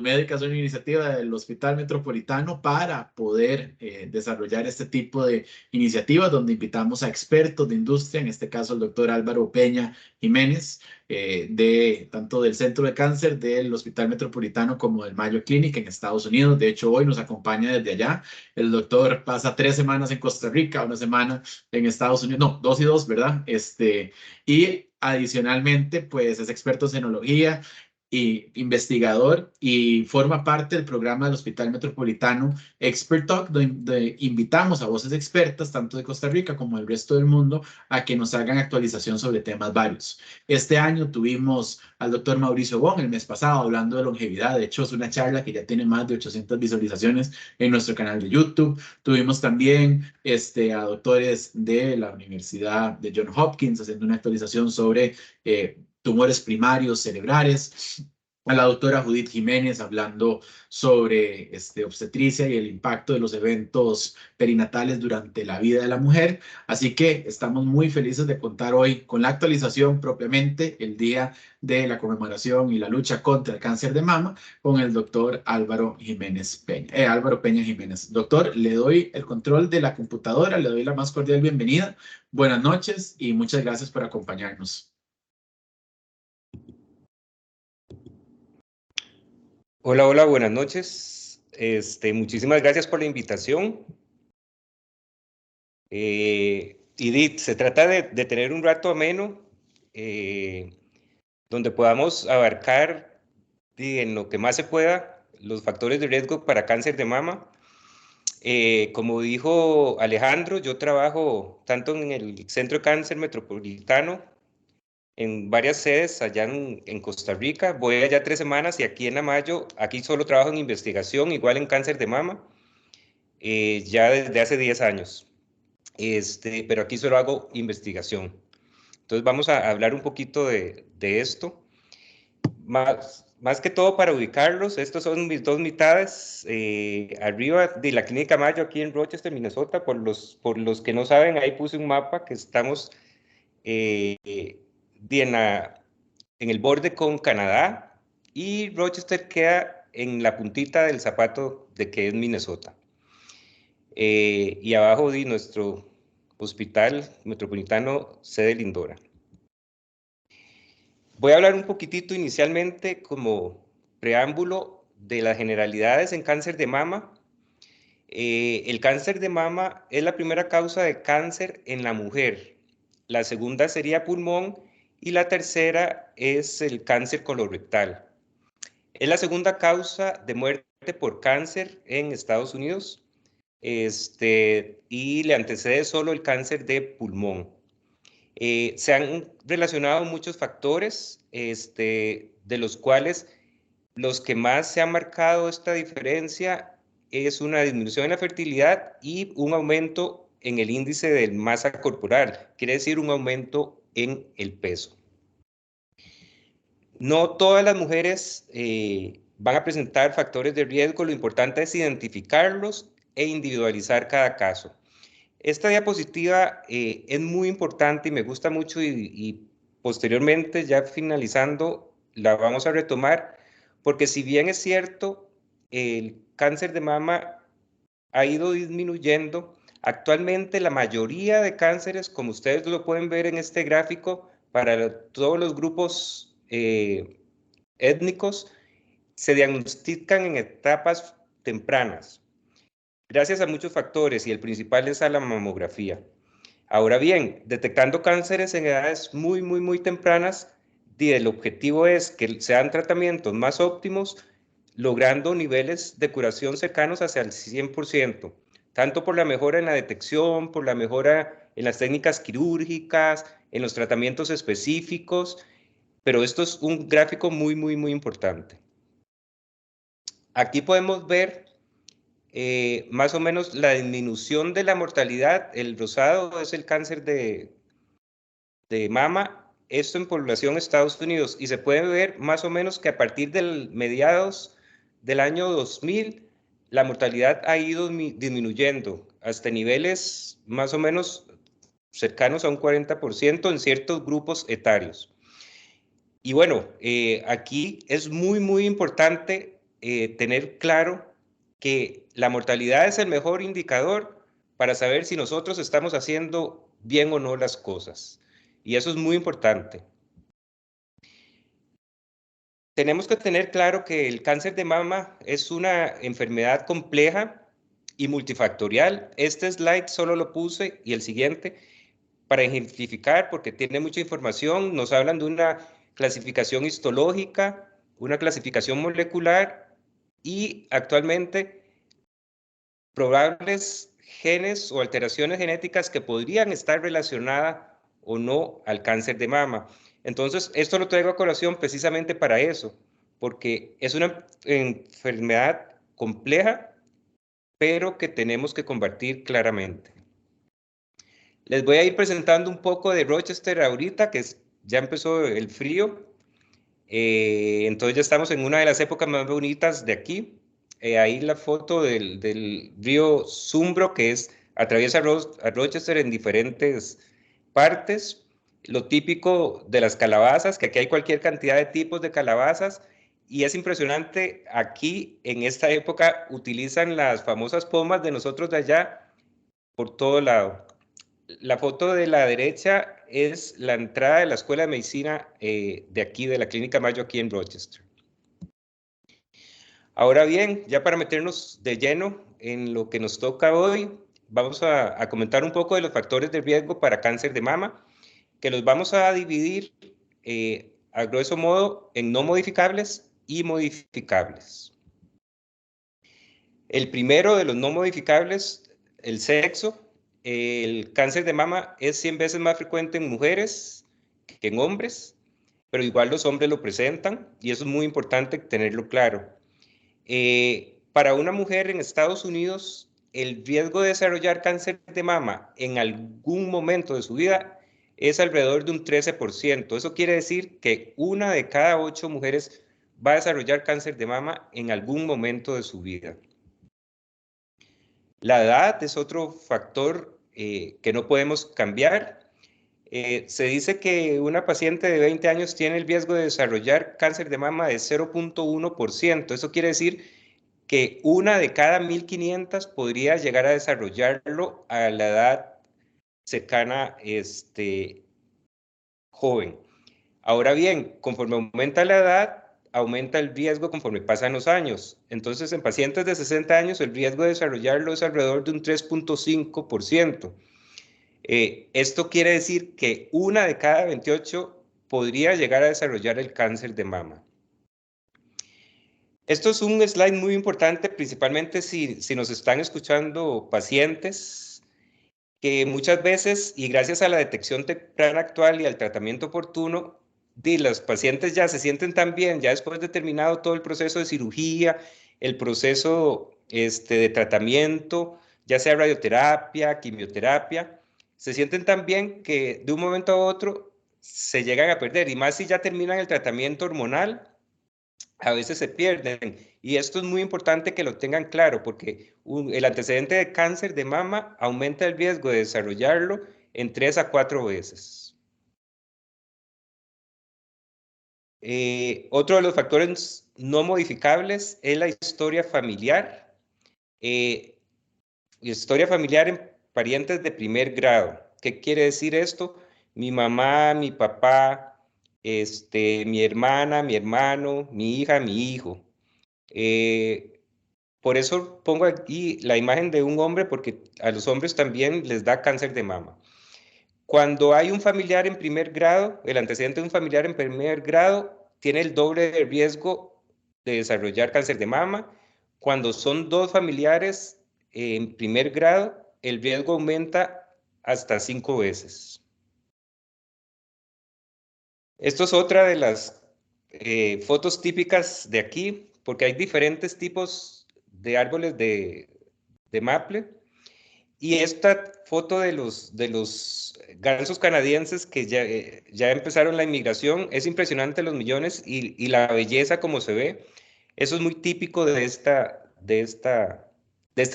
Médica es una iniciativa del Hospital Metropolitano para poder desarrollar este tipo de iniciativas donde invitamos a expertos de industria, en este caso el doctor Álvaro Peña Jiménez, tanto del Centro de Cáncer del Hospital Metropolitano como del Mayo Clinic en Estados Unidos. De hecho, hoy nos acompaña desde allá. El doctor pasa 3 semanas en Costa Rica, una semana en Estados Unidos, no, 2 y 2, ¿verdad? Y adicionalmente, pues es experto en enología y investigador y forma parte del programa del Hospital Metropolitano Expert Talk, donde invitamos a voces expertas, tanto de Costa Rica como del resto del mundo, a que nos hagan actualización sobre temas varios. Este año tuvimos al doctor Mauricio Bon el mes pasado hablando de longevidad. De hecho, es una charla que ya tiene más de 800 visualizaciones en nuestro canal de YouTube. Tuvimos también a doctores de la Universidad de Johns Hopkins haciendo una actualización sobre tumores primarios cerebrales, a la doctora Judith Jiménez hablando sobre obstetricia y el impacto de los eventos perinatales durante la vida de la mujer. Así que estamos muy felices de contar hoy con la actualización propiamente el día de la conmemoración y la lucha contra el cáncer de mama con el doctor Álvaro Jiménez Peña, Álvaro Peña Jiménez. Doctor, le doy el control de la computadora, le doy la más cordial bienvenida. Buenas noches y muchas gracias por acompañarnos. Hola, hola, buenas noches. Muchísimas gracias por la invitación. Y se trata de tener un rato ameno donde podamos abarcar en lo que más se pueda los factores de riesgo para cáncer de mama. Como dijo Alejandro, yo trabajo tanto en el Centro de Cáncer Metropolitano, en varias sedes allá en Costa Rica. Voy allá 3 semanas y aquí en Amayo, aquí solo trabajo en investigación, igual en cáncer de mama, ya desde hace 10 años. Pero aquí solo hago investigación. Entonces vamos a hablar un poquito de esto. Más que todo para ubicarlos, estos son mis dos mitades. Arriba de la Clínica Mayo, aquí en Rochester, Minnesota. Por los que no saben, ahí puse un mapa que estamos en el borde con Canadá, y Rochester queda en la puntita del zapato de que es Minnesota. Y abajo de nuestro Hospital Metropolitano, sede Lindora. Voy a hablar un poquitito inicialmente como preámbulo de las generalidades en cáncer de mama. El cáncer de mama es la primera causa de cáncer en la mujer. La segunda sería pulmón y la tercera es el cáncer colorectal. Es la segunda causa de muerte por cáncer en Estados Unidos, y le antecede solo el cáncer de pulmón. Se han relacionado muchos factores, de los cuales los que más se han marcado esta diferencia es una disminución en la fertilidad y un aumento en el índice de masa corporal, quiere decir un aumento en el peso. No todas las mujeres van a presentar factores de riesgo, lo importante es identificarlos e individualizar cada caso. Esta diapositiva es muy importante y me gusta mucho, y posteriormente, ya finalizando, la vamos a retomar, porque si bien es cierto, el cáncer de mama ha ido disminuyendo, actualmente la mayoría de cánceres, como ustedes lo pueden ver en este gráfico, para todos los grupos étnicos, se diagnostican en etapas tempranas, gracias a muchos factores, y el principal es a la mamografía. Ahora bien, detectando cánceres en edades muy, muy, muy tempranas, el objetivo es que sean tratamientos más óptimos, logrando niveles de curación cercanos hacia el 100%, tanto por la mejora en la detección, por la mejora en las técnicas quirúrgicas, en los tratamientos específicos, pero esto es un gráfico muy, muy, muy importante. Aquí podemos ver más o menos la disminución de la mortalidad. El rosado es el cáncer de mama, esto en población Estados Unidos, y se puede ver más o menos que a partir del mediados del año 2000, la mortalidad ha ido disminuyendo hasta niveles más o menos cercanos a un 40% en ciertos grupos etarios. Y bueno, aquí es muy, muy importante tener claro que la mortalidad es el mejor indicador para saber si nosotros estamos haciendo bien o no las cosas. Y eso es muy importante. Tenemos que tener claro que el cáncer de mama es una enfermedad compleja y multifactorial. Este slide solo lo puse y el siguiente para ejemplificar, porque tiene mucha información. Nos hablan de una clasificación histológica, una clasificación molecular y actualmente probables genes o alteraciones genéticas que podrían estar relacionadas o no al cáncer de mama. Entonces, esto lo traigo a colación precisamente para eso, porque es una enfermedad compleja, pero que tenemos que combatir claramente. Les voy a ir presentando un poco de Rochester ahorita, que ya empezó el frío. Entonces ya estamos en una de las épocas más bonitas de aquí. Ahí la foto del río Zumbro, que atraviesa a Rochester en diferentes partes. Lo típico de las calabazas, que aquí hay cualquier cantidad de tipos de calabazas. Y es impresionante, aquí en esta época utilizan las famosas pomas de nosotros de allá por todo lado. La foto de la derecha es la entrada de la Escuela de Medicina de aquí, de la Clínica Mayo, aquí en Rochester. Ahora bien, ya para meternos de lleno en lo que nos toca hoy, vamos a comentar un poco de los factores de riesgo para cáncer de mama, que los vamos a dividir a grueso modo en no modificables y modificables. El primero de los no modificables, el sexo. El cáncer de mama es 100 veces más frecuente en mujeres que en hombres, pero igual los hombres lo presentan y eso es muy importante tenerlo claro. Para una mujer en Estados Unidos, el riesgo de desarrollar cáncer de mama en algún momento de su vida es alrededor de un 13%. Eso quiere decir que 1 de cada 8 mujeres va a desarrollar cáncer de mama en algún momento de su vida. La edad es otro factor que no podemos cambiar. Se dice que una paciente de 20 años tiene el riesgo de desarrollar cáncer de mama de 0.1%. Eso quiere decir que 1 de cada 1.500 podría llegar a desarrollarlo a la edad cercana, joven. Ahora bien, conforme aumenta la edad, aumenta el riesgo conforme pasan los años. Entonces, en pacientes de 60 años, el riesgo de desarrollarlo es alrededor de un 3.5%. Esto quiere decir que 1 de cada 28 podría llegar a desarrollar el cáncer de mama. Esto es un slide muy importante, principalmente si nos están escuchando pacientes que muchas veces, y gracias a la detección temprana actual y al tratamiento oportuno, los pacientes ya se sienten tan bien, ya después de terminado todo el proceso de cirugía, el proceso de tratamiento, ya sea radioterapia, quimioterapia, se sienten tan bien que de un momento a otro se llegan a perder, y más si ya terminan el tratamiento hormonal, a veces se pierden. Y esto es muy importante que lo tengan claro, porque el antecedente de cáncer de mama aumenta el riesgo de desarrollarlo en 3 a 4 veces. Otro de los factores no modificables es la historia familiar. Historia familiar en parientes de primer grado. ¿Qué quiere decir esto? Mi mamá, mi papá, mi hermana, mi hermano, mi hija, mi hijo. Por eso pongo aquí la imagen de un hombre, porque a los hombres también les da cáncer de mama. Cuando hay un familiar en primer grado, el antecedente de un familiar en primer grado tiene el doble de riesgo de desarrollar cáncer de mama. Cuando son 2 familiares en primer grado, el riesgo aumenta hasta 5 veces. Esto es otra de las fotos típicas de aquí, porque hay diferentes tipos de árboles de maple. Y esta foto de los gansos canadienses que ya empezaron la inmigración, es impresionante los millones y la belleza como se ve. Eso es muy típico de este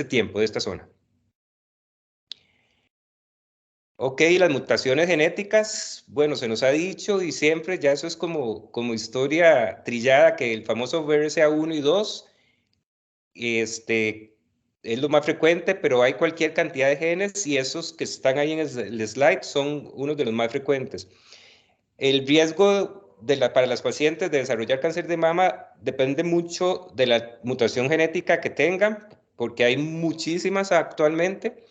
tiempo, de esta zona. Ok, las mutaciones genéticas, bueno, se nos ha dicho y siempre ya eso es como historia trillada, que el famoso BRCA1 y 2 es lo más frecuente, pero hay cualquier cantidad de genes y esos que están ahí en el slide son unos de los más frecuentes. El riesgo para las pacientes de desarrollar cáncer de mama depende mucho de la mutación genética que tengan, porque hay muchísimas actualmente,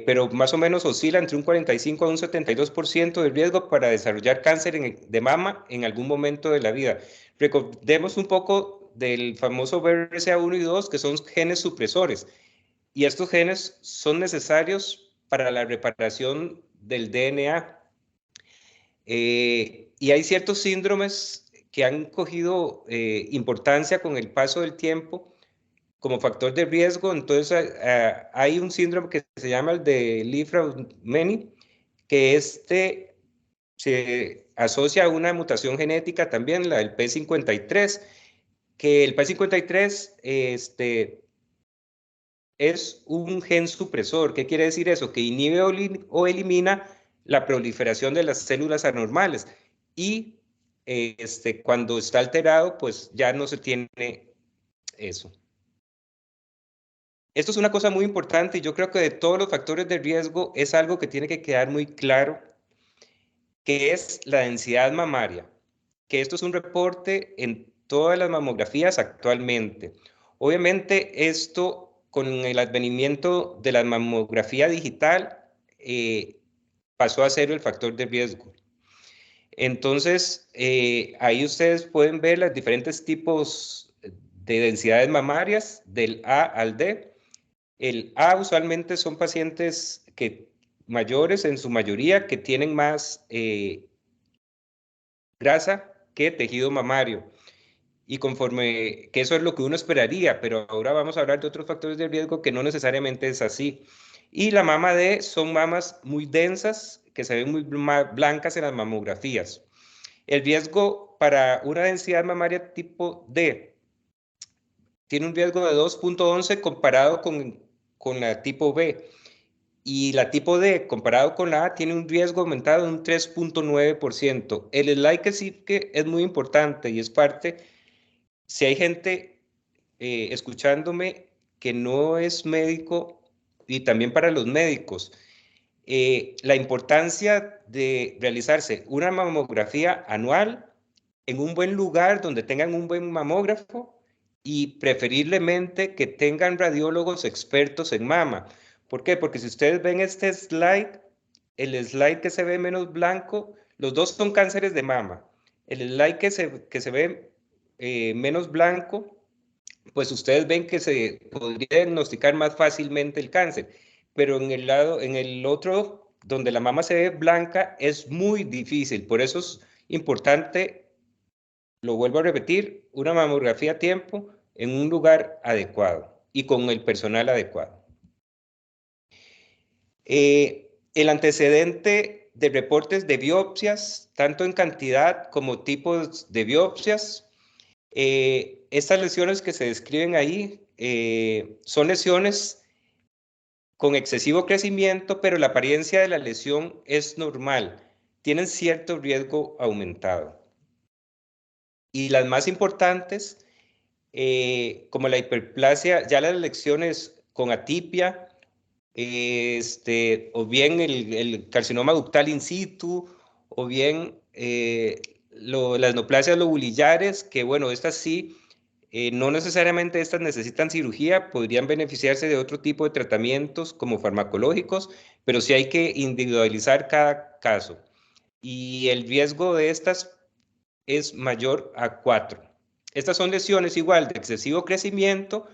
pero más o menos oscila entre un 45 a un 72% de riesgo para desarrollar cáncer de mama en algún momento de la vida. Recordemos un poco del famoso BRCA1 y 2, que son genes supresores, y estos genes son necesarios para la reparación del DNA. Y hay ciertos síndromes que han cogido importancia con el paso del tiempo como factor de riesgo. Entonces, hay un síndrome que se llama el de Li-Fraumeni, que se asocia a una mutación genética también, la del P53, que el P53 es un gen supresor. ¿Qué quiere decir eso? Que inhibe o elimina la proliferación de las células anormales. Y cuando está alterado, pues ya no se tiene eso. Esto es una cosa muy importante y yo creo que de todos los factores de riesgo es algo que tiene que quedar muy claro, que es la densidad mamaria, que esto es un reporte en todas las mamografías actualmente. Obviamente esto con el advenimiento de la mamografía digital pasó a ser el factor de riesgo. Entonces, ahí ustedes pueden ver los diferentes tipos de densidades mamarias del A al D. El A usualmente son pacientes mayores en su mayoría que tienen más grasa que tejido mamario. Y conforme que eso es lo que uno esperaría, pero ahora vamos a hablar de otros factores de riesgo que no necesariamente es así. Y la mama D son mamas muy densas que se ven muy blancas en las mamografías. El riesgo para una densidad mamaria tipo D tiene un riesgo de 2.11 comparado con la tipo B. Y la tipo D, comparado con la A, tiene un riesgo aumentado de un 3.9%. El slide que sí que es muy importante y es parte, si hay gente escuchándome que no es médico, y también para los médicos, la importancia de realizarse una mamografía anual en un buen lugar donde tengan un buen mamógrafo y preferiblemente que tengan radiólogos expertos en mama. ¿Por qué? Porque si ustedes ven este slide, el slide que se ve menos blanco, los dos son cánceres de mama. El slide que se ve menos blanco, pues ustedes ven que se podría diagnosticar más fácilmente el cáncer, pero en el otro, donde la mama se ve blanca, es muy difícil. Por eso es importante, lo vuelvo a repetir, una mamografía a tiempo en un lugar adecuado y con el personal adecuado. El antecedente de reportes de biopsias, tanto en cantidad como tipos de biopsias. Estas lesiones que se describen ahí son lesiones con excesivo crecimiento, pero la apariencia de la lesión es normal. Tienen cierto riesgo aumentado. Y las más importantes, como la hiperplasia, ya las lesiones con atipia, o bien el carcinoma ductal in situ, o bien las neoplasias lobulillares, que bueno, estas sí, no necesariamente estas necesitan cirugía, podrían beneficiarse de otro tipo de tratamientos como farmacológicos, pero sí hay que individualizar cada caso. Y el riesgo de estas es mayor a 4. Estas son lesiones igual de excesivo crecimiento,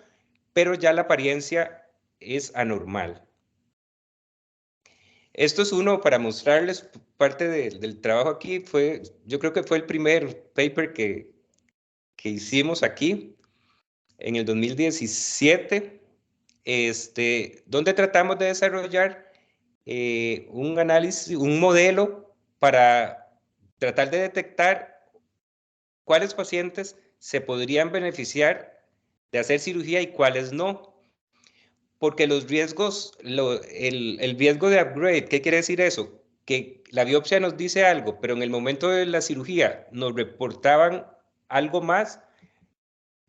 pero ya la apariencia es anormal. Esto es uno para mostrarles parte del trabajo aquí. Yo creo que fue el primer paper que hicimos aquí en el 2017, donde tratamos de desarrollar un análisis, un modelo para tratar de detectar cuáles pacientes se podrían beneficiar de hacer cirugía y cuáles no. Porque los riesgos, el riesgo de upgrade, ¿qué quiere decir eso? Que la biopsia nos dice algo, pero en el momento de la cirugía nos reportaban algo más.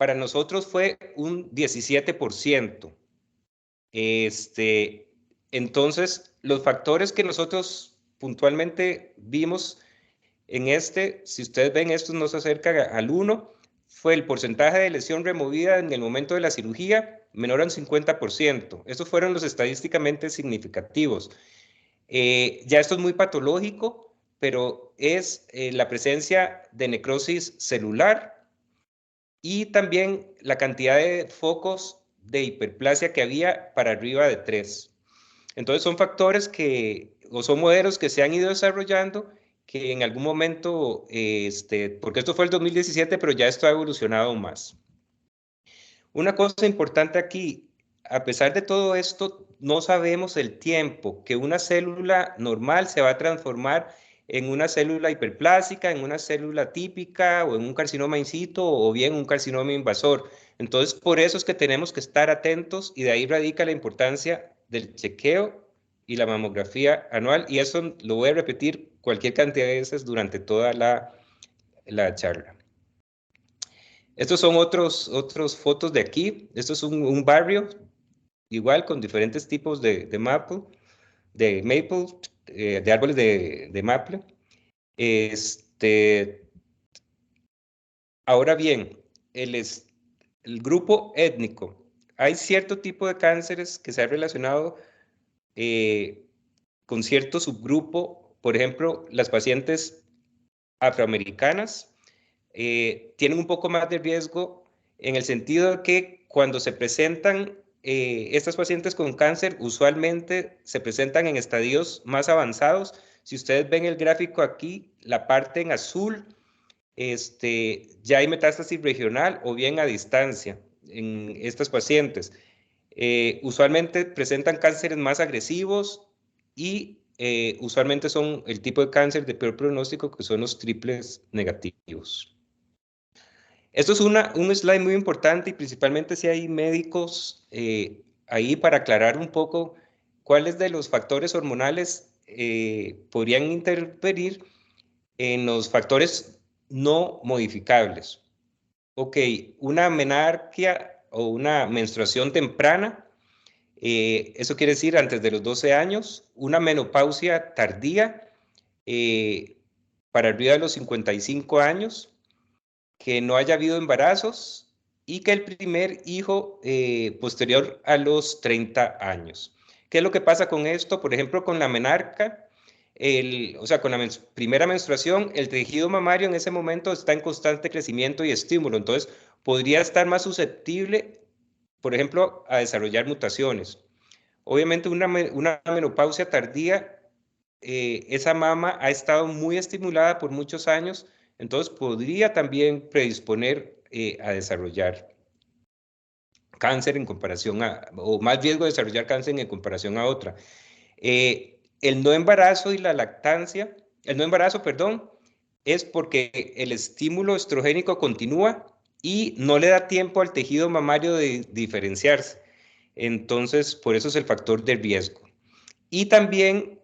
para nosotros fue un 17%. Entonces, los factores que nosotros puntualmente vimos en si ustedes ven, esto no se acerca al 1, fue el porcentaje de lesión removida en el momento de la cirugía menor al 50%. Estos fueron los estadísticamente significativos. Ya esto es muy patológico, pero es la presencia de necrosis celular y también la cantidad de focos de hiperplasia que había para arriba de 3. Entonces son factores o son modelos que se han ido desarrollando que en algún momento, porque esto fue el 2017, pero ya esto ha evolucionado más. Una cosa importante aquí, a pesar de todo esto, no sabemos el tiempo que una célula normal se va a transformar en una célula hiperplásica, en una célula típica o en un carcinoma in situ o bien un carcinoma invasor. Entonces, por eso es que tenemos que estar atentos y de ahí radica la importancia del chequeo y la mamografía anual. Y eso lo voy a repetir cualquier cantidad de veces durante toda la charla. Estos son otros fotos de aquí. Esto es un barrio, igual con diferentes tipos de maple, de árboles de maple. Ahora bien, el grupo étnico. Hay cierto tipo de cánceres que se han relacionado con cierto subgrupo. Por ejemplo, las pacientes afroamericanas tienen un poco más de riesgo en el sentido de que cuando se presentan estas pacientes con cáncer, usualmente se presentan en estadios más avanzados. Si ustedes ven el gráfico aquí, la parte en azul, ya hay metástasis regional o bien a distancia en estas pacientes. Usualmente presentan cánceres más agresivos y usualmente son el tipo de cáncer de peor pronóstico, que son los triples negativos. Esto es un slide muy importante y principalmente si hay médicos ahí para aclarar un poco cuáles de los factores hormonales podrían interferir en los factores no modificables. Ok, una menarquia o una menstruación temprana, eso quiere decir antes de los 12 años, una menopausia tardía para arriba de los 55 años, que no haya habido embarazos y que el primer hijo posterior a los 30 años. ¿Qué es lo que pasa con esto? Por ejemplo, con la menarca, o sea, con la primera menstruación, el tejido mamario en ese momento está en constante crecimiento y estímulo, entonces podría estar más susceptible, por ejemplo, a desarrollar mutaciones. Obviamente una menopausia tardía, esa mama ha estado muy estimulada por muchos años, entonces podría también predisponer a desarrollar cáncer en comparación o más riesgo de desarrollar cáncer en comparación a otra. El no embarazo y la lactancia, el no embarazo, perdón, es porque el estímulo estrogénico continúa y no le da tiempo al tejido mamario de diferenciarse. Entonces, por eso es el factor de riesgo. Y también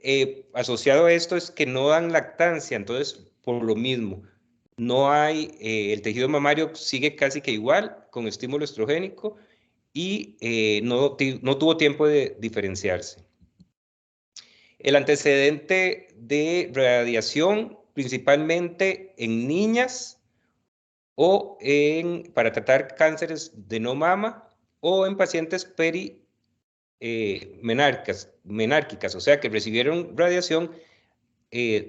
asociado a esto es que no dan lactancia, entonces por lo mismo, no hay, el tejido mamario sigue casi que igual con estímulo estrogénico y no tuvo tiempo de diferenciarse. El antecedente de radiación, principalmente en niñas o para tratar cánceres de no mama o en pacientes menárquicas, o sea, que recibieron radiación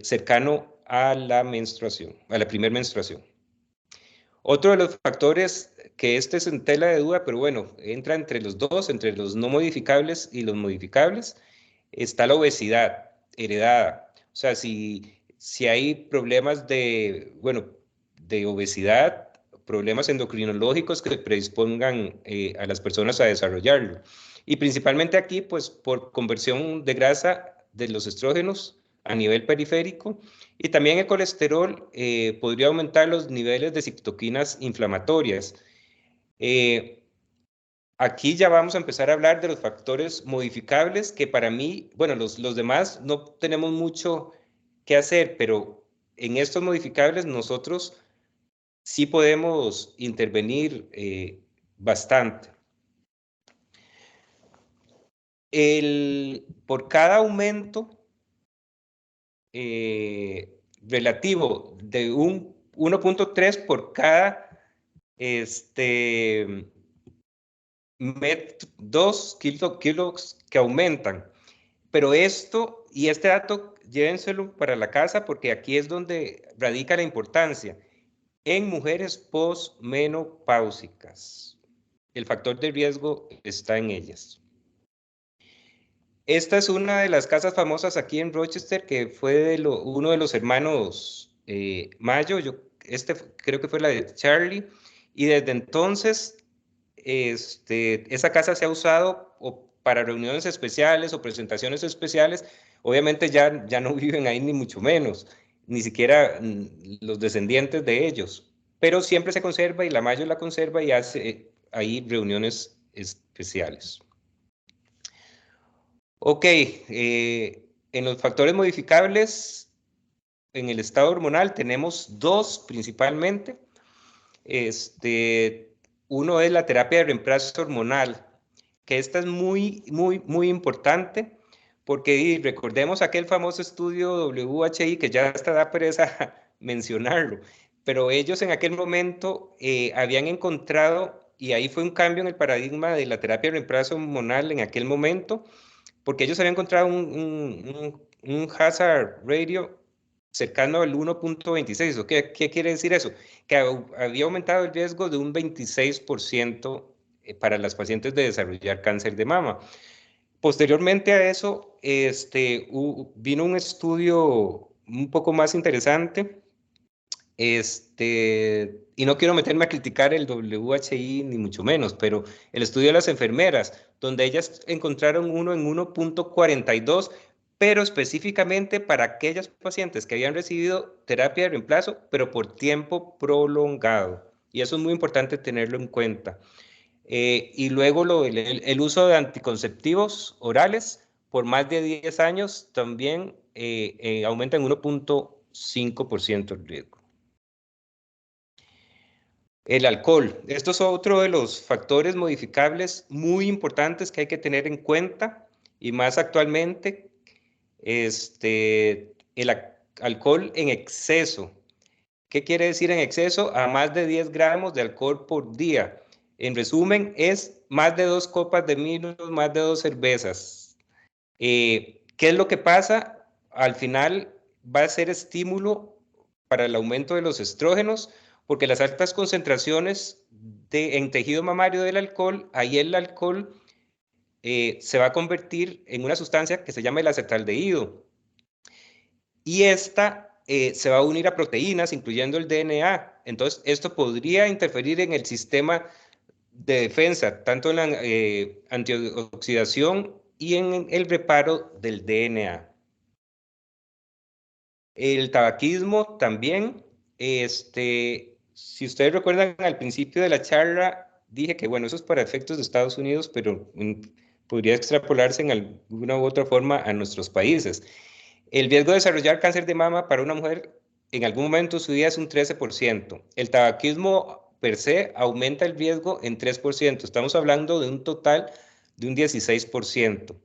cercano a la menstruación, a la primera menstruación. Otro de los factores que es en tela de duda, pero bueno, entra entre los dos, entre los no modificables y los modificables, está la obesidad heredada. O sea, si hay problemas de obesidad, problemas endocrinológicos que predispongan a las personas a desarrollarlo. Y principalmente aquí, pues, por conversión de grasa de los estrógenos a nivel periférico, y también el colesterol podría aumentar los niveles de citoquinas inflamatorias. Aquí ya vamos a empezar a hablar de los factores modificables que para mí, bueno, los demás no tenemos mucho que hacer, pero en estos modificables nosotros sí podemos intervenir bastante. Por cada aumento relativo de un 1.3 por cada 2 kilos que aumentan. Pero esto y este dato llévenselo para la casa porque aquí es donde radica la importancia. En mujeres posmenopáusicas, el factor de riesgo está en ellas. Esta es una de las casas famosas aquí en Rochester que fue de uno de los hermanos Mayo. Creo que fue la de Charlie. Y desde entonces esa casa se ha usado para reuniones especiales o presentaciones especiales. Obviamente ya no viven ahí ni mucho menos, ni siquiera los descendientes de ellos, pero siempre se conserva y la Mayo la conserva y hace ahí reuniones especiales. Ok, en los factores modificables en el estado hormonal tenemos dos principalmente. Uno es la terapia de reemplazo hormonal, que esta es muy importante, porque recordemos aquel famoso estudio WHI, que ya hasta da pereza mencionarlo, pero ellos en aquel momento habían encontrado, y ahí fue un cambio en el paradigma de la terapia de reemplazo hormonal en aquel momento, porque ellos habían encontrado un hazard ratio cercano al 1.26. ¿Qué quiere decir eso? Que había aumentado el riesgo de un 26% para las pacientes de desarrollar cáncer de mama. Posteriormente a eso, vino un estudio un poco más interesante, y no quiero meterme a criticar el WHI ni mucho menos, pero el estudio de las enfermeras, donde ellas encontraron uno en 1.42, pero específicamente para aquellas pacientes que habían recibido terapia de reemplazo, pero por tiempo prolongado. Y eso es muy importante tenerlo en cuenta. Y luego el uso de anticonceptivos orales por más de 10 años también aumenta en 1.5% el riesgo. El alcohol. Esto es otro de los factores modificables muy importantes que hay que tener en cuenta y más actualmente, el alcohol en exceso. ¿Qué quiere decir en exceso? A más de 10 gramos de alcohol por día. En resumen, es más de 2 copas de vino, más de 2 cervezas. ¿Qué es lo que pasa? Al final va a ser estímulo para el aumento de los estrógenos, porque las altas concentraciones en tejido mamario del alcohol, ahí el alcohol se va a convertir en una sustancia que se llama el acetaldehído. Y esta se va a unir a proteínas, incluyendo el DNA. Entonces, esto podría interferir en el sistema de defensa, tanto en la antioxidación y en el reparo del DNA. El tabaquismo también, si ustedes recuerdan al principio de la charla, dije que bueno, eso es para efectos de Estados Unidos, pero podría extrapolarse en alguna u otra forma a nuestros países. El riesgo de desarrollar cáncer de mama para una mujer en algún momento de su vida es un 13%. El tabaquismo per se aumenta el riesgo en 3%. Estamos hablando de un total de un 16%.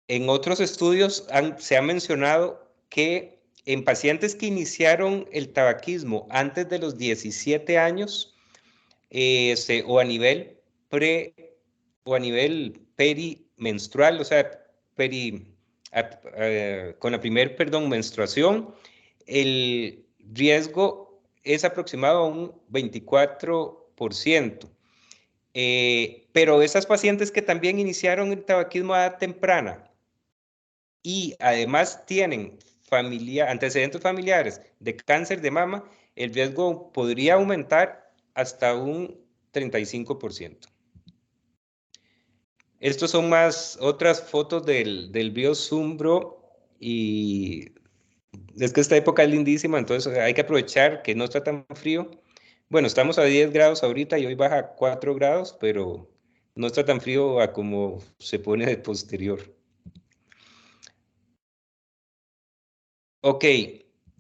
En otros estudios se ha mencionado que en pacientes que iniciaron el tabaquismo antes de los 17 años o a nivel o a nivel perimenstrual, o sea, con la primer, menstruación, el riesgo es aproximado a un 24%. Pero esas pacientes que también iniciaron el tabaquismo a edad temprana y además tienen antecedentes familiares de cáncer de mama, el riesgo podría aumentar hasta un 35%. Estos son otras fotos del Biosumbro y es que esta época es lindísima, entonces hay que aprovechar que no está tan frío. Bueno, estamos a 10 grados ahorita y hoy baja a 4 grados, pero no está tan frío a como se pone de posterior. Ok,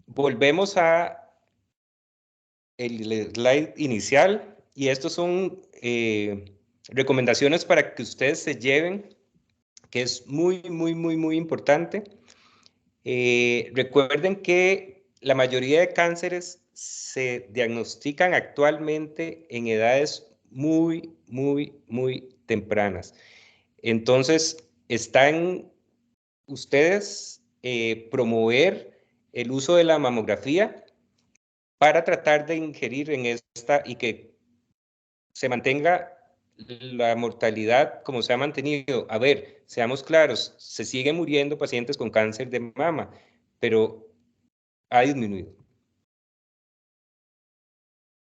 volvemos a el slide inicial, y estos son recomendaciones para que ustedes se lleven, que es muy, muy, muy, muy importante. Recuerden que la mayoría de cánceres se diagnostican actualmente en edades muy, muy, muy tempranas. Entonces, está en ustedes promover el uso de la mamografía para tratar de ingerir en esta y que se mantenga la mortalidad como se ha mantenido. A ver, seamos claros, se siguen muriendo pacientes con cáncer de mama, pero ha disminuido.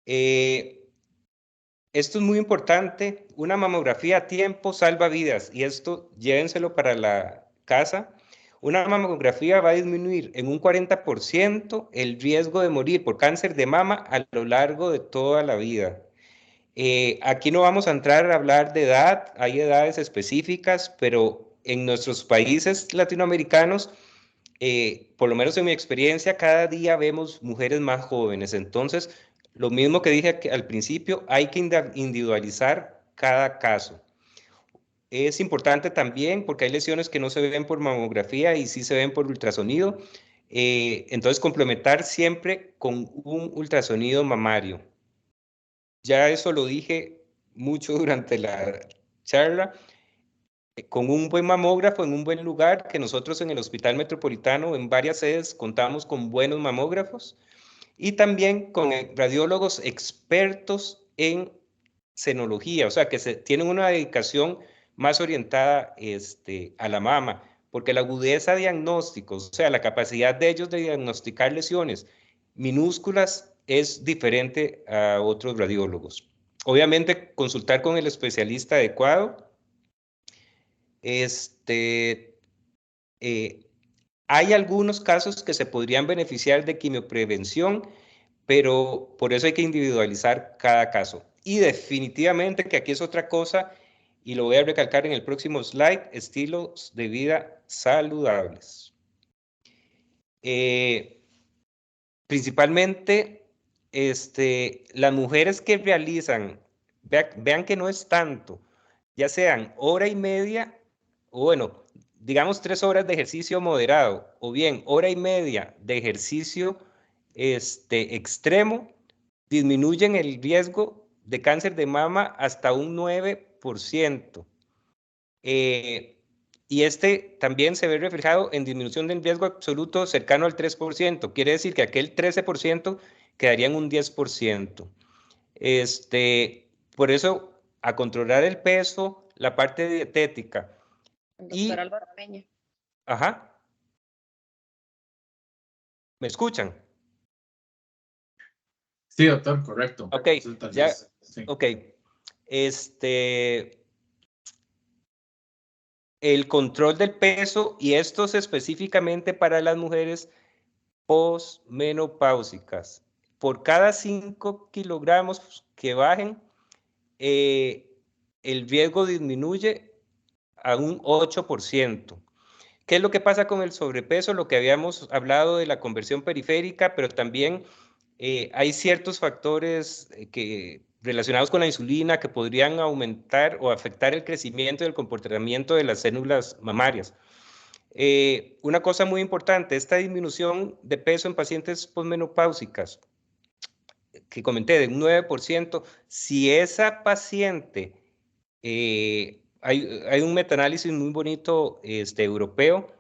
Esto es muy importante, una mamografía a tiempo salva vidas, y esto llévenselo para la casa. Una mamografía va a disminuir en un 40% el riesgo de morir por cáncer de mama a lo largo de toda la vida. Aquí no vamos a entrar a hablar de edad, hay edades específicas, pero en nuestros países latinoamericanos, por lo menos en mi experiencia, cada día vemos mujeres más jóvenes. Entonces, lo mismo que dije al principio, hay que individualizar cada caso. Es importante también porque hay lesiones que no se ven por mamografía y sí se ven por ultrasonido. Entonces, complementar siempre con un ultrasonido mamario. Ya eso lo dije mucho durante la charla. Con un buen mamógrafo en un buen lugar, que nosotros en el Hospital Metropolitano en varias sedes contamos con buenos mamógrafos, y también con radiólogos expertos en senología, o sea, que tienen una dedicación más orientada a la mama, porque la agudeza diagnóstico, o sea, la capacidad de ellos de diagnosticar lesiones minúsculas es diferente a otros radiólogos. Obviamente, consultar con el especialista adecuado. Hay algunos casos que se podrían beneficiar de quimioprevención, pero por eso hay que individualizar cada caso. Y definitivamente que aquí es otra cosa, y lo voy a recalcar en el próximo slide, estilos de vida saludables. Principalmente, las mujeres que realizan, vean que no es tanto, ya sean hora y media, o bueno, digamos 3 horas de ejercicio moderado, o bien hora y media de ejercicio extremo, disminuyen el riesgo de cáncer de mama hasta un 9%. Y también se ve reflejado en disminución del riesgo absoluto cercano al 3%. Quiere decir que aquel 13% quedaría en un 10%. Por eso, a controlar el peso, la parte dietética. El doctor Álvaro Peña. Ajá. ¿Me escuchan? Sí, doctor, correcto. Ok, ya, sí. ok. El control del peso, y esto es específicamente para las mujeres posmenopáusicas. Por cada 5 kilogramos que bajen, el riesgo disminuye a un 8%. ¿Qué es lo que pasa con el sobrepeso? Lo que habíamos hablado de la conversión periférica, pero también hay ciertos factores relacionados con la insulina que podrían aumentar o afectar el crecimiento y el comportamiento de las células mamarias. Una cosa muy importante, esta disminución de peso en pacientes posmenopáusicas, que comenté, de un 9%, si esa paciente, hay un metaanálisis muy bonito europeo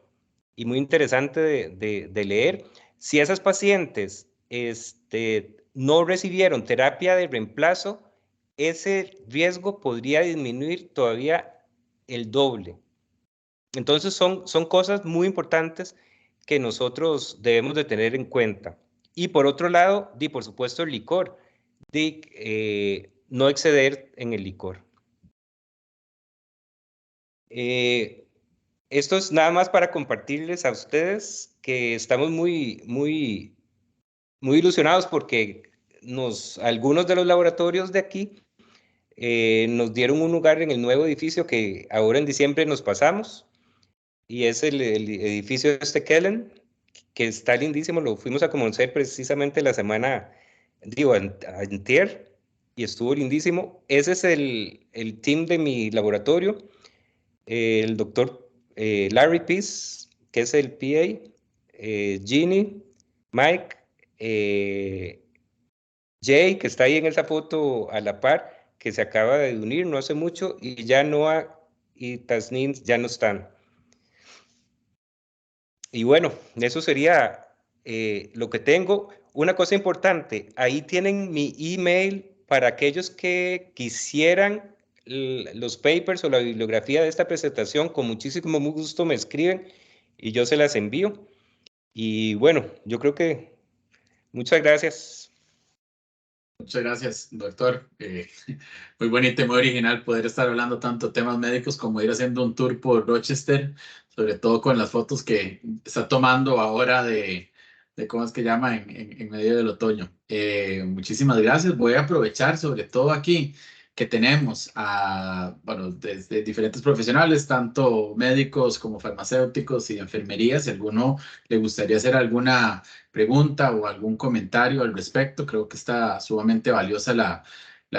y muy interesante de leer, si esas pacientes no recibieron terapia de reemplazo, ese riesgo podría disminuir todavía el doble. Entonces son cosas muy importantes que nosotros debemos de tener en cuenta. Y por otro lado, por supuesto, el licor, no exceder en el licor. Esto es nada más para compartirles a ustedes que estamos muy, muy, muy ilusionados porque algunos de los laboratorios de aquí nos dieron un lugar en el nuevo edificio que ahora en diciembre nos pasamos, y es el edificio Kellen, que está lindísimo. Lo fuimos a conocer precisamente digo, antier, y estuvo lindísimo. Ese es el team de mi laboratorio. El doctor Larry Peace, que es el PA, Ginny, Mike, Jay, que está ahí en esa foto a la par, que se acaba de unir no hace mucho, y ya Noah y Tasnim ya no están. Y bueno, eso sería lo que tengo. Una cosa importante, ahí tienen mi email para aquellos que quisieran los papers o la bibliografía de esta presentación, con muchísimo gusto me escriben y yo se las envío. Y bueno, yo creo que muchas gracias. Muchas gracias, doctor. Muy bonito y muy original poder estar hablando tanto temas médicos como ir haciendo un tour por Rochester, sobre todo con las fotos que está tomando ahora de ¿cómo es que llama? En medio del otoño. Muchísimas gracias. Voy a aprovechar sobre todo aquí que tenemos a, bueno, desde diferentes profesionales, tanto médicos como farmacéuticos y enfermería. Si alguno le gustaría hacer alguna pregunta o algún comentario al respecto, creo que está sumamente valiosa la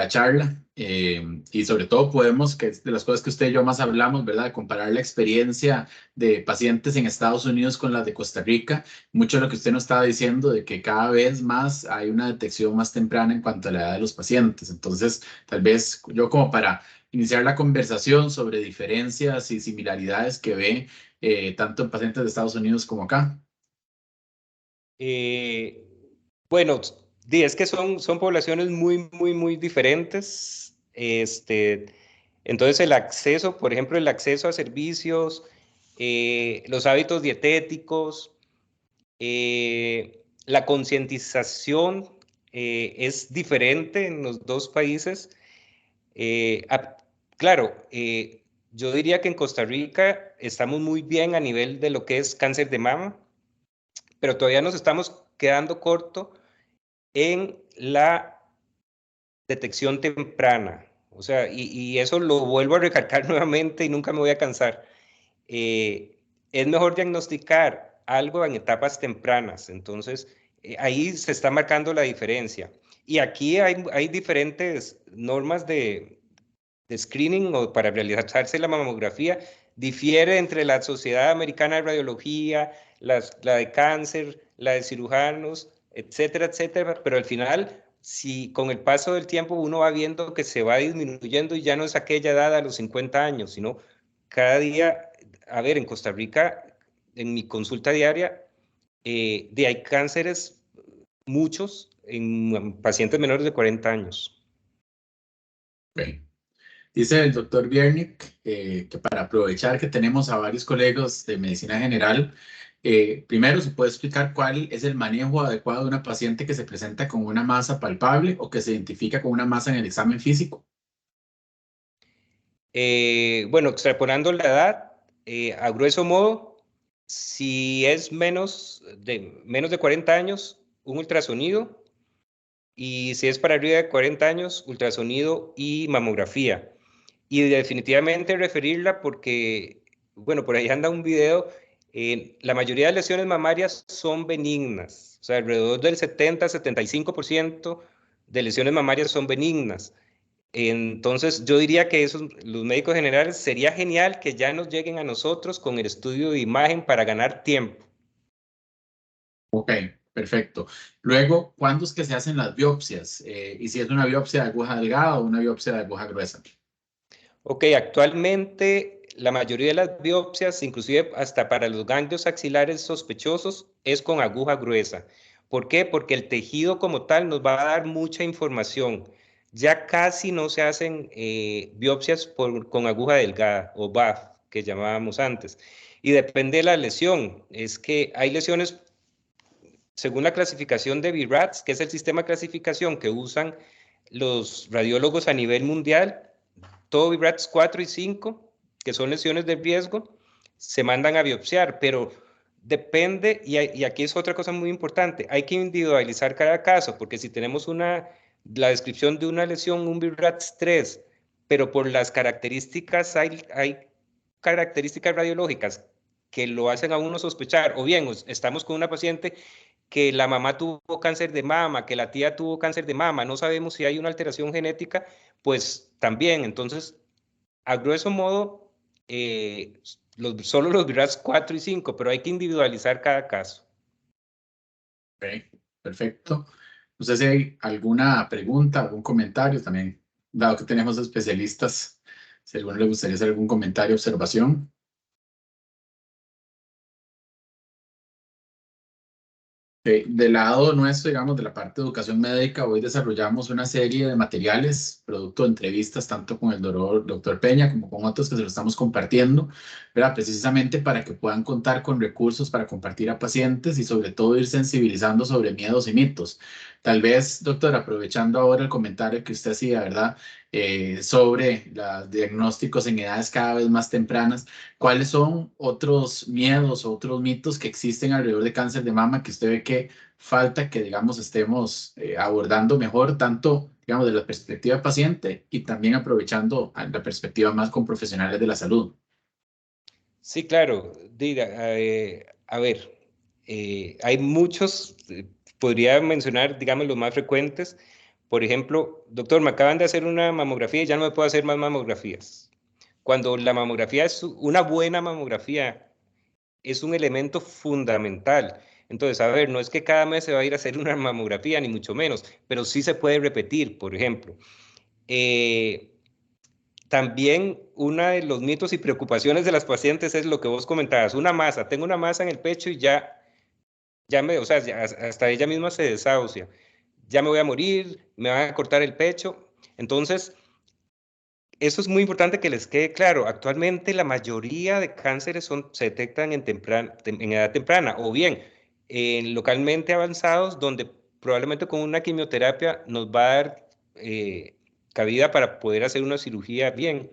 charla, y sobre todo podemos, que es de las cosas que usted y yo más hablamos, ¿verdad? Comparar la experiencia de pacientes en Estados Unidos con las de Costa Rica. Mucho de lo que usted nos estaba diciendo de que cada vez más hay una detección más temprana en cuanto a la edad de los pacientes. Entonces, tal vez yo como para iniciar la conversación sobre diferencias y similaridades que ve tanto en pacientes de Estados Unidos como acá. Bueno, es que son poblaciones muy diferentes. Entonces el acceso, por ejemplo, el acceso a servicios, los hábitos dietéticos, la concientización es diferente en los dos países. Claro, yo diría que en Costa Rica estamos muy bien a nivel de lo que es cáncer de mama, pero todavía nos estamos quedando corto en la detección temprana. O sea, y eso lo vuelvo a recalcar nuevamente y nunca me voy a cansar. Es mejor diagnosticar algo en etapas tempranas. Entonces, ahí se está marcando la diferencia. Y aquí hay diferentes normas de screening o para realizarse la mamografía. Difiere entre la Sociedad Americana de Radiología, la de cáncer, la de cirujanos, etcétera, etcétera. Pero al final, si con el paso del tiempo uno va viendo que se va disminuyendo y ya no es aquella edad a los 50 años, sino cada día, a ver, en Costa Rica, en mi consulta diaria, hay cánceres, muchos, en pacientes menores de 40 años. Okay. Dice el doctor Biernik que para aprovechar que tenemos a varios colegas de medicina general, primero se puede explicar cuál es el manejo adecuado de una paciente que se presenta con una masa palpable o que se identifica con una masa en el examen físico. Bueno, extrapolando la edad, a grueso modo, si es menos de 40 años, un ultrasonido, y si es para arriba de 40 años, ultrasonido y mamografía. Y definitivamente referirla porque, bueno, por ahí anda un video, la mayoría de lesiones mamarias son benignas, o sea, alrededor del 70-75% de lesiones mamarias son benignas. Entonces, yo diría que los médicos generales, sería genial que ya nos lleguen a nosotros con el estudio de imagen para ganar tiempo. Ok, perfecto. Luego, ¿cuándo es que se hacen las biopsias? Y si es una biopsia de aguja delgada o una biopsia de aguja gruesa. Ok, actualmente la mayoría de las biopsias, inclusive hasta para los ganglios axilares sospechosos, es con aguja gruesa. ¿Por qué? Porque el tejido como tal nos va a dar mucha información. Ya casi no se hacen biopsias con aguja delgada o BAF, que llamábamos antes. Y depende de la lesión. Es que hay lesiones, según la clasificación de BIRATS, que es el sistema de clasificación que usan los radiólogos a nivel mundial, todo BIRATS 4 y 5, que son lesiones de riesgo, se mandan a biopsiar, pero depende, y aquí es otra cosa muy importante, hay que individualizar cada caso, porque si tenemos la descripción de una lesión, un BIRATS 3, pero por las características, hay características radiológicas que lo hacen a uno sospechar, o bien estamos con una paciente que la mamá tuvo cáncer de mama, que la tía tuvo cáncer de mama, no sabemos si hay una alteración genética, pues también. Entonces, a grueso modo, solo los BRAF 4 y 5, pero hay que individualizar cada caso. Ok, perfecto. No sé si hay alguna pregunta, algún comentario también, dado que tenemos especialistas, si a alguno le gustaría hacer algún comentario, observación. Del lado nuestro, digamos, de la parte de educación médica, hoy desarrollamos una serie de materiales, producto de entrevistas, tanto con el doctor Peña como con otros que se lo estamos compartiendo, ¿verdad? Precisamente para que puedan contar con recursos para compartir a pacientes y sobre todo ir sensibilizando sobre miedos y mitos. Tal vez, doctor, aprovechando ahora el comentario que usted hacía, ¿verdad? Sobre los diagnósticos en edades cada vez más tempranas, ¿cuáles son otros miedos o otros mitos que existen alrededor de cáncer de mama que usted ve que falta que, digamos, estemos abordando mejor, tanto, digamos, de la perspectiva paciente y también aprovechando la perspectiva más con profesionales de la salud? Sí, claro. A ver, hay muchos, podría mencionar, digamos, los más frecuentes. Por ejemplo, doctor, me acaban de hacer una mamografía y ya no me puedo hacer más mamografías. Cuando la mamografía es una buena mamografía, es un elemento fundamental. Entonces, a ver, no es que cada mes se va a ir a hacer una mamografía, ni mucho menos, pero sí se puede repetir, por ejemplo. También uno de los mitos y preocupaciones de las pacientes es lo que vos comentabas, una masa, tengo una masa en el pecho y o sea, hasta ella misma se desahucia, ya me voy a morir, me van a cortar el pecho. Entonces, eso es muy importante que les quede claro. Actualmente la mayoría de cánceres se detectan en edad temprana o bien localmente avanzados, donde probablemente con una quimioterapia nos va a dar cabida para poder hacer una cirugía bien.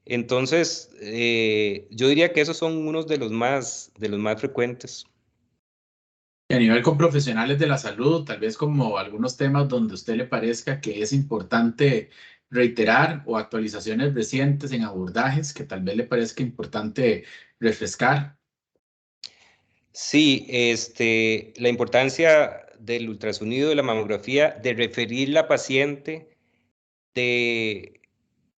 Entonces, yo diría que esos son unos de los más frecuentes. Y a nivel con profesionales de la salud, tal vez como algunos temas donde a usted le parezca que es importante reiterar o actualizaciones recientes en abordajes que tal vez le parezca importante refrescar. Sí, la importancia del ultrasonido, de la mamografía, de referir la paciente, de,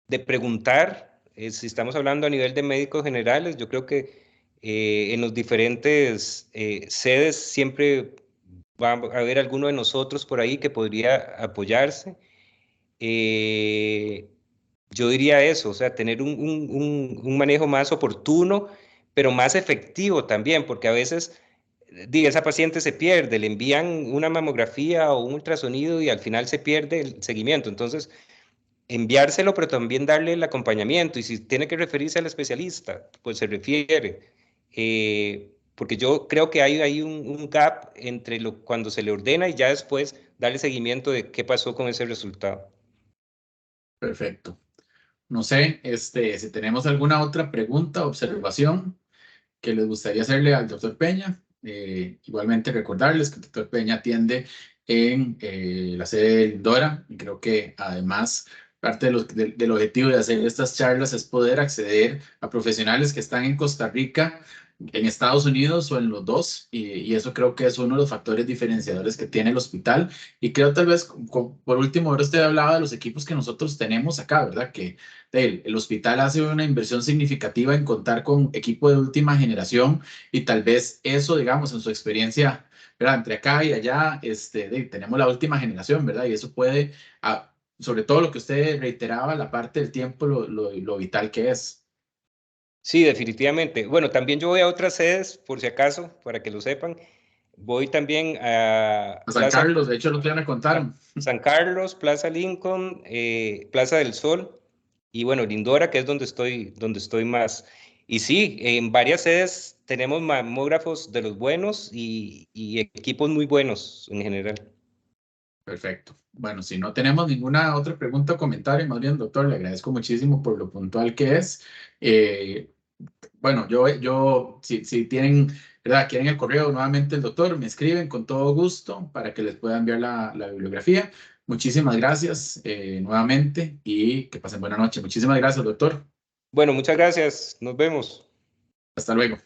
de preguntar, si estamos hablando a nivel de médicos generales, yo creo que en los diferentes sedes siempre va a haber alguno de nosotros por ahí que podría apoyarse. Eh, yo diría eso, o sea, tener un manejo más oportuno, pero más efectivo también, porque a veces esa paciente se pierde, le envían una mamografía o un ultrasonido y al final se pierde el seguimiento. Entonces, enviárselo, pero también darle el acompañamiento. Y si tiene que referirse al especialista, pues se refiere. Porque yo creo que hay ahí un gap entre cuando se le ordena y ya después darle seguimiento de qué pasó con ese resultado. Perfecto. No sé, si tenemos alguna otra pregunta o observación que les gustaría hacerle al doctor Peña. Igualmente recordarles que el doctor Peña atiende en la sede de Lindora y creo que además parte del objetivo de hacer estas charlas es poder acceder a profesionales que están en Costa Rica, en Estados Unidos o en los dos, y eso creo que es uno de los factores diferenciadores que tiene el hospital. Y creo tal vez, por último, ahora usted hablaba de los equipos que nosotros tenemos acá, ¿verdad? Que el hospital hace una inversión significativa en contar con equipo de última generación y tal vez eso, digamos, en su experiencia, ¿verdad? Entre acá y allá, tenemos la última generación, ¿verdad? Y eso puede, sobre todo lo que usted reiteraba, la parte del tiempo, lo vital que es. Sí, definitivamente. Bueno, también yo voy a otras sedes, por si acaso, para que lo sepan. Voy también a A San Carlos, de hecho, lo que ya me contaron. San Carlos, Plaza Lincoln, Plaza del Sol y bueno, Lindora, que es donde estoy más. Y sí, en varias sedes tenemos mamógrafos de los buenos y equipos muy buenos en general. Perfecto. Bueno, si no tenemos ninguna otra pregunta o comentario, más bien, doctor, le agradezco muchísimo por lo puntual que es. Bueno, si tienen, ¿verdad? Quieren el correo nuevamente el doctor, me escriben con todo gusto para que les pueda enviar la bibliografía. Muchísimas gracias nuevamente y que pasen buena noche. Muchísimas gracias, doctor. Bueno, muchas gracias. Nos vemos. Hasta luego.